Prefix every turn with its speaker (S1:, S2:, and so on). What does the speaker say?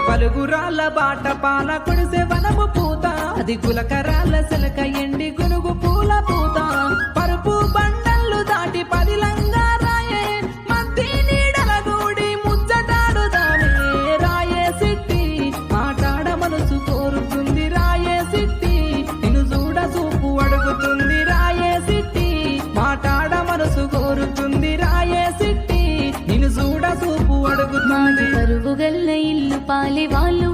S1: పలుగురాళ్ళ బాట పాల కుడిసే వనము పూత అది గులకరాళ్ళ సిలక ఎండి గునుగు పూల పూత పరుపు బండళ్ళు దాటి పదిలంగా రాయే మధ్య నీడల గూడి ముచ్చటాడుదామే రాయే సిట్టి మాట్లాడ మనసు కోరుతుంది రాయే సిట్టి నిన్ను చూడ చూపు అడుగుతుంది రాయే సిట్టి మాట్లాడ మనసు కోరుతుంది రాయే సిట్టి నిన్ను చూడ చూపు అడుగుతుంది
S2: పరువుగల్ల ఇల్లు పాలి వాళ్ళు